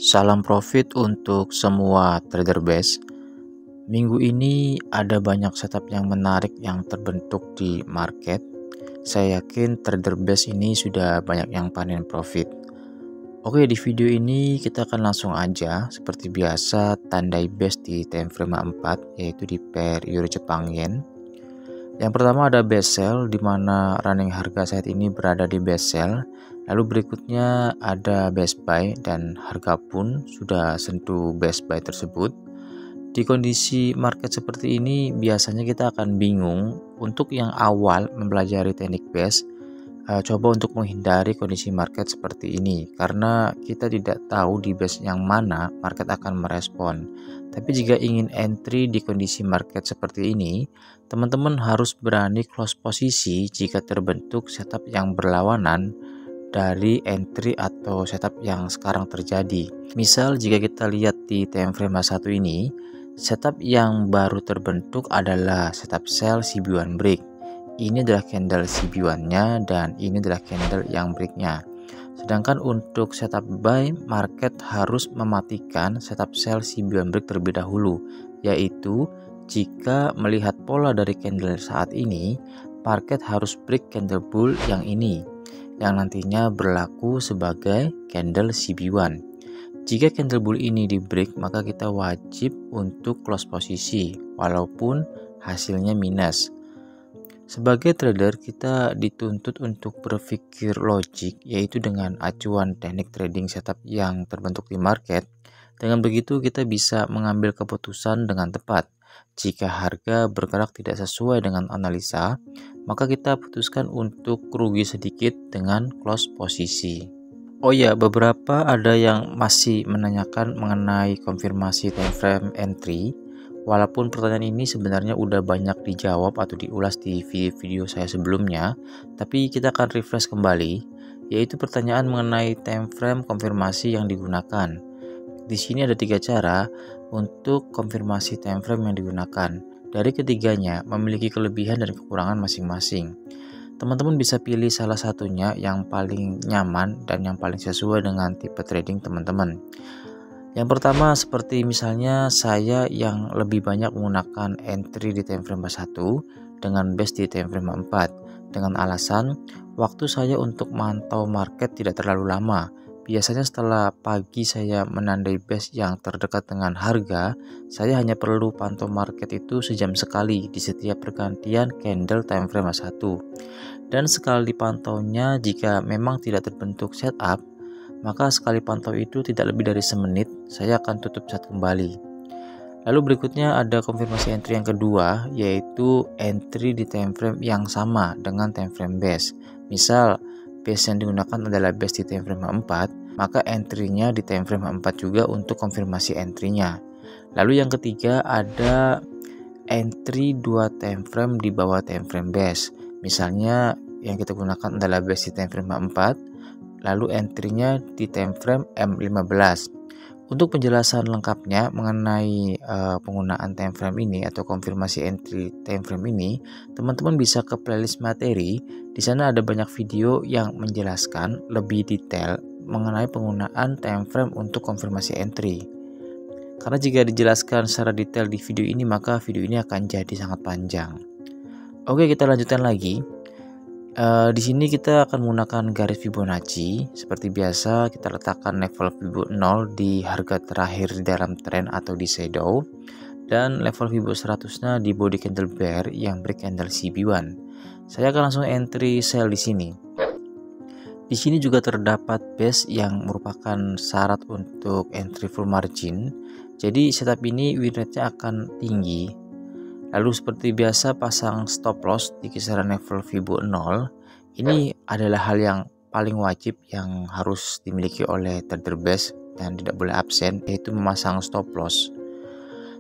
Salam profit untuk semua trader base. Minggu ini ada banyak setup yang menarik yang terbentuk di market. Saya yakin trader base ini sudah banyak yang panen profit. Oke, di video ini kita akan langsung aja seperti biasa tandai base di time frame 4, yaitu di pair euro Jepang yen. Yang pertama ada base sell, di mana running harga saat ini berada di base sell. Lalu berikutnya ada base buy dan harga pun sudah sentuh base buy tersebut. Di kondisi market seperti ini biasanya kita akan bingung untuk yang awal mempelajari teknik base. Coba untuk menghindari kondisi market seperti ini karena kita tidak tahu di base yang mana market akan merespon. Tapi jika ingin entry di kondisi market seperti ini, teman-teman harus berani close posisi jika terbentuk setup yang berlawanan dari entry atau setup yang sekarang terjadi. Misal jika kita lihat di time frame 1 ini, setup yang baru terbentuk adalah setup sell CB1 break. Ini adalah candle CB1-nya dan ini adalah candle yang breaknya. Sedangkan untuk setup buy, market harus mematikan setup sell CB1 break terlebih dahulu, yaitu jika melihat pola dari candle saat ini, market harus break candle bull yang ini, yang nantinya berlaku sebagai candle CB1. Jika candle bull ini di break, maka kita wajib untuk close posisi walaupun hasilnya minus. Sebagai trader, kita dituntut untuk berpikir logik, yaitu dengan acuan teknik trading setup yang terbentuk di market. Dengan begitu, kita bisa mengambil keputusan dengan tepat. Jika harga bergerak tidak sesuai dengan analisa, maka kita putuskan untuk rugi sedikit dengan close posisi. Oh ya, beberapa ada yang masih menanyakan mengenai konfirmasi time frame entry. Walaupun pertanyaan ini sebenarnya udah banyak dijawab atau diulas di video-video saya sebelumnya, tapi kita akan refresh kembali, yaitu pertanyaan mengenai time frame konfirmasi yang digunakan. Di sini ada 3 cara untuk konfirmasi time frame yang digunakan. Dari ketiganya memiliki kelebihan dan kekurangan masing-masing. Teman-teman bisa pilih salah satunya yang paling nyaman dan yang paling sesuai dengan tipe trading teman-teman. Yang pertama seperti misalnya saya yang lebih banyak menggunakan entry di time frame 1 dengan base di time frame 4 dengan alasan waktu saya untuk mantau market tidak terlalu lama. Biasanya setelah pagi saya menandai base yang terdekat dengan harga, saya hanya perlu pantau market itu sejam sekali di setiap pergantian candle time frame 1. Dan sekali dipantaunya jika memang tidak terbentuk setup, maka sekali pantau itu tidak lebih dari semenit, saya akan tutup chart kembali. Lalu berikutnya ada konfirmasi entry yang kedua, yaitu entry di time frame yang sama dengan time frame base. Misal base yang digunakan adalah base di time frame 4, maka entry-nya di time frame 4 juga untuk konfirmasi entry-nya. Lalu yang ketiga ada entry 2 time frame di bawah time frame base. Misalnya yang kita gunakan adalah base di time frame 4, lalu entry-nya di time frame M15. Untuk penjelasan lengkapnya mengenai penggunaan time frame ini atau konfirmasi entry time frame ini, teman-teman bisa ke playlist materi. Di sana ada banyak video yang menjelaskan lebih detail mengenai penggunaan time frame untuk konfirmasi entry. Karena jika dijelaskan secara detail di video ini, maka video ini akan jadi sangat panjang. Oke, kita lanjutkan lagi. Di sini kita akan menggunakan garis Fibonacci. Seperti biasa kita letakkan level Fibo 0 di harga terakhir di dalam trend atau di shadow, dan level Fibo 100-nya di body candle bear yang break candle CB1. Saya akan langsung entry sell di sini. Di sini juga terdapat base yang merupakan syarat untuk entry full margin. Jadi setup ini win rate-nya akan tinggi. Lalu seperti biasa pasang stop loss di kisaran level Fibo 0. Ini adalah hal yang paling wajib yang harus dimiliki oleh trader base dan tidak boleh absen, yaitu memasang stop loss.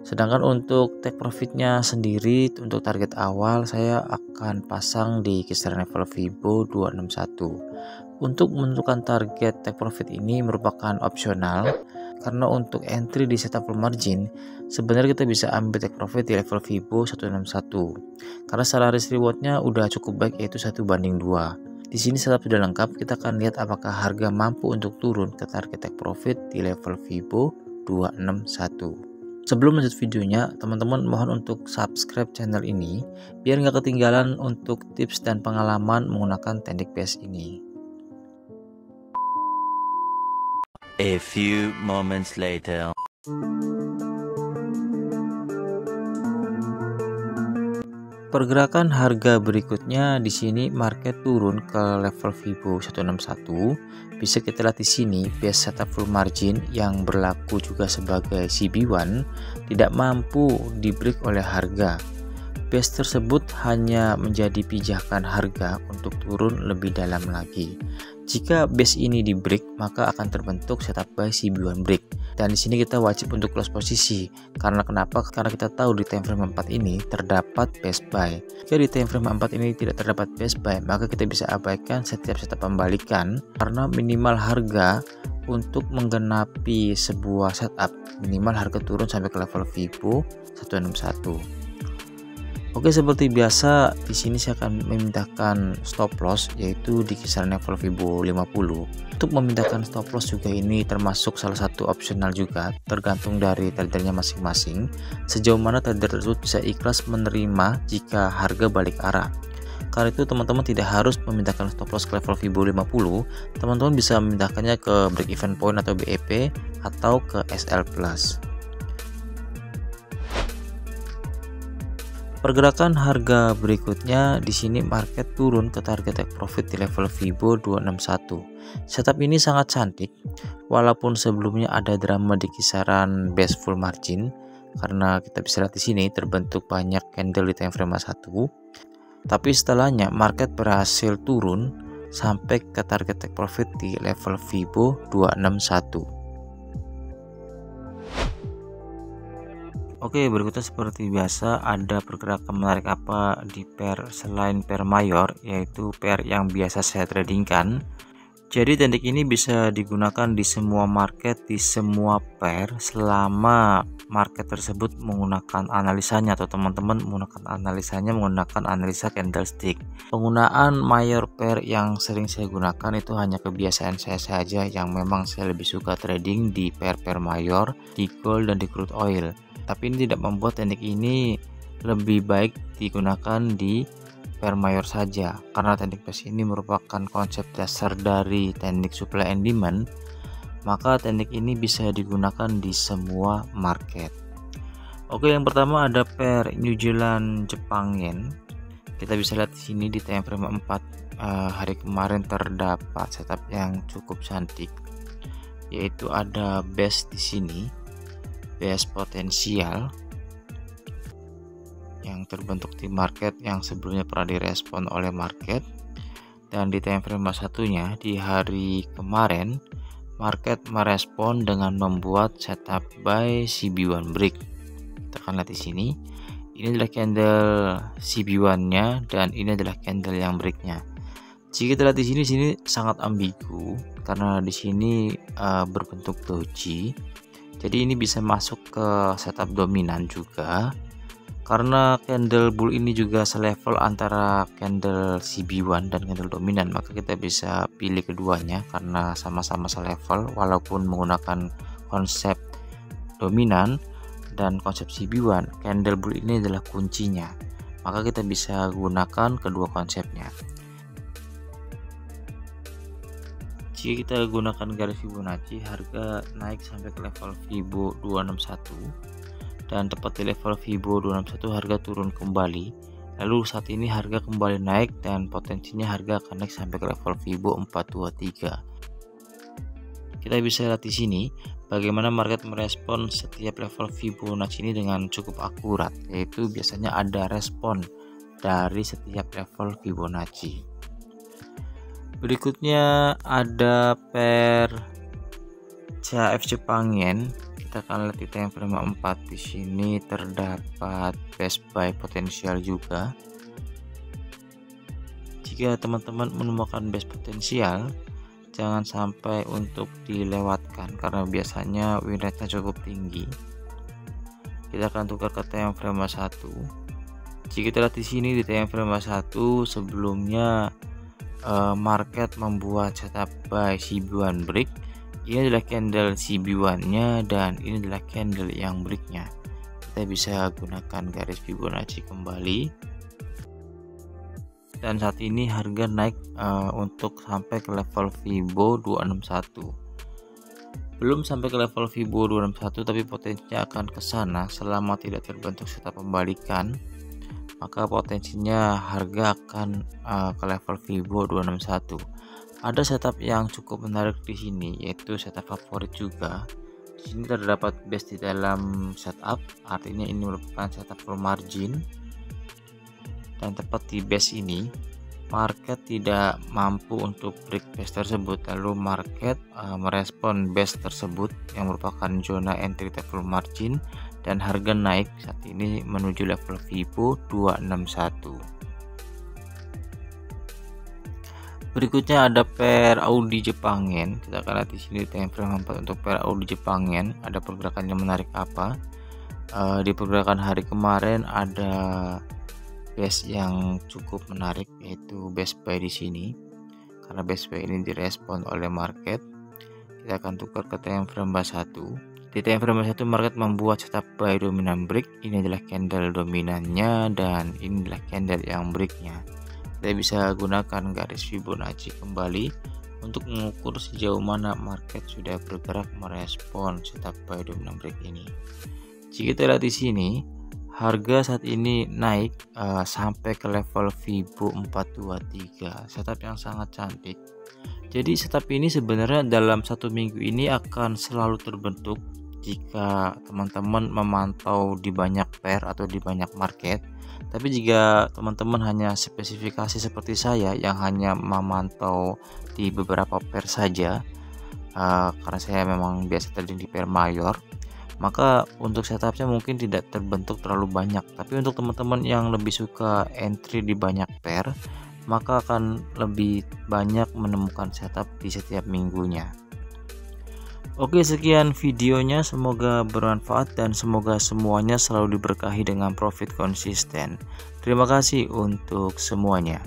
Sedangkan untuk take profitnya sendiri, untuk target awal saya akan pasang di kisaran level Fibo 261. Untuk menentukan target take profit ini merupakan opsional, karena untuk entry di setup full margin sebenarnya kita bisa ambil take profit di level Fibo 161 karena secara risk rewardnya udah cukup baik, yaitu 1:2. Di sini setup sudah lengkap, kita akan lihat apakah harga mampu untuk turun ke target take profit di level Fibo 261. Sebelum lanjut videonya, teman-teman mohon untuk subscribe channel ini biar nggak ketinggalan untuk tips dan pengalaman menggunakan teknik BS ini. A few moments later. Pergerakan harga berikutnya di sini market turun ke level Fibo 161. Bisa kita lihat di sini base setup full margin yang berlaku juga sebagai CB1 tidak mampu di break oleh harga. Base tersebut hanya menjadi pijakan harga untuk turun lebih dalam lagi. Jika base ini di break, maka akan terbentuk setup buy CB1 break. Dan di sini kita wajib untuk close posisi. Karena kenapa? Karena kita tahu di time frame 4 ini terdapat base buy. Jika di time frame 4 ini tidak terdapat base buy, maka kita bisa abaikan setiap setup pembalikan karena minimal harga untuk menggenapi sebuah setup, minimal harga turun sampai ke level Fibo 161. Oke, seperti biasa di sini saya akan memindahkan stop loss yaitu di kisaran level Fibo 50. Untuk memindahkan stop loss juga ini termasuk salah satu opsional juga, tergantung dari tradernya masing-masing. Sejauh mana trader tersebut bisa ikhlas menerima jika harga balik arah. Karena itu teman-teman tidak harus memindahkan stop loss ke level Fibo 50. Teman-teman bisa memindahkannya ke break even point atau BEP atau ke SL plus. Pergerakan harga berikutnya di sini market turun ke target take profit di level Fibo 261. Setup ini sangat cantik walaupun sebelumnya ada drama di kisaran base full margin karena kita bisa lihat di sini terbentuk banyak candle di time frame 1. Tapi setelahnya market berhasil turun sampai ke target take profit di level Fibo 261. Oke, berikutnya seperti biasa ada pergerakan menarik apa di pair selain pair mayor, yaitu pair yang biasa saya tradingkan. Jadi teknik ini bisa digunakan di semua market, di semua pair selama market tersebut menggunakan analisanya atau teman-teman menggunakan analisanya menggunakan analisa candlestick. Penggunaan mayor pair yang sering saya gunakan itu hanya kebiasaan saya saja yang memang saya lebih suka trading di pair-pair mayor, di gold dan di crude oil. Tapi ini tidak membuat teknik ini lebih baik digunakan di pair mayor saja, karena teknik BS ini merupakan konsep dasar dari teknik supply and demand, maka teknik ini bisa digunakan di semua market. Oke, yang pertama ada pair New Zealand Jepang Yen. Kita bisa lihat di sini di time frame 4 hari kemarin terdapat setup yang cukup cantik, yaitu ada base di sini. Base potensial yang terbentuk di market yang sebelumnya pernah direspon oleh market, dan di time frame satunya di hari kemarin market merespon dengan membuat setup buy CB1 break. Kita akan lihat di sini, ini adalah candle CB1 nya dan ini adalah candle yang breaknya. Jika kita lihat di sini sangat ambigu karena di sini berbentuk doji. Jadi ini bisa masuk ke setup dominan juga, karena candle bull ini juga selevel antara candle CB1 dan candle dominan, maka kita bisa pilih keduanya karena sama-sama selevel walaupun menggunakan konsep dominan dan konsep CB1. Candle bull ini adalah kuncinya, maka kita bisa gunakan kedua konsepnya. Jika kita gunakan garis Fibonacci, harga naik sampai ke level Fibo 261 dan tepat di level Fibo 261 harga turun kembali. Lalu saat ini harga kembali naik dan potensinya harga akan naik sampai ke level Fibo 423. Kita bisa lihat di sini bagaimana market merespon setiap level Fibonacci ini dengan cukup akurat, yaitu biasanya ada respon dari setiap level Fibonacci. Berikutnya ada pair CHF Jepang Yen. Kita akan lihat di time frame 4. Di sini terdapat base buy potensial juga. Jika teman-teman menemukan base potensial, jangan sampai untuk dilewatkan karena biasanya win rate-nya cukup tinggi. Kita akan tukar ke time frame 1. Jika kita lihat di sini di time frame 1 sebelumnya market membuat setup buy CB1 break. Ini adalah candle CB1 nya dan ini adalah candle yang breaknya. Kita bisa gunakan garis Fibonacci kembali, dan saat ini harga naik untuk sampai ke level Fibo 261. Belum sampai ke level Fibo 261, tapi potensinya akan ke sana selama tidak terbentuk setup pembalikan. Maka potensinya harga akan ke level Fibo 261. Ada setup yang cukup menarik di sini, yaitu setup favorit juga. Di sini terdapat base di dalam setup, artinya ini merupakan setup full margin. Dan tepat di base ini, market tidak mampu untuk break base tersebut. Lalu market merespon base tersebut yang merupakan zona entry full margin, dan harga naik saat ini menuju level Fibo 261. Berikutnya ada pair Audi Jepang Yen. Kita akan lihat di sini time frame 4 untuk pair Audi Jepang Yen. Ada pergerakan yang menarik apa? Di pergerakan hari kemarin ada base yang cukup menarik, yaitu base buy di sini. Karena base buy ini direspon oleh market, kita akan tukar ke time frame 1. Di time frame 1 market membuat setup buy dominan break. Ini adalah candle dominannya dan ini adalah candle yang breaknya. Kita bisa gunakan garis Fibonacci kembali untuk mengukur sejauh mana market sudah bergerak merespon setup buy dominan break ini. Jika kita lihat di sini, harga saat ini naik sampai ke level Fibo 423, setup yang sangat cantik. Jadi setup ini sebenarnya dalam satu minggu ini akan selalu terbentuk jika teman-teman memantau di banyak pair atau di banyak market. Tapi jika teman-teman hanya spesifikasi seperti saya yang hanya memantau di beberapa pair saja, karena saya memang biasa trading di pair mayor, maka untuk setupnya mungkin tidak terbentuk terlalu banyak. Tapi untuk teman-teman yang lebih suka entry di banyak pair, maka akan lebih banyak menemukan setup di setiap minggunya. Oke, sekian videonya, semoga bermanfaat dan semoga semuanya selalu diberkahi dengan profit konsisten. Terima kasih untuk semuanya.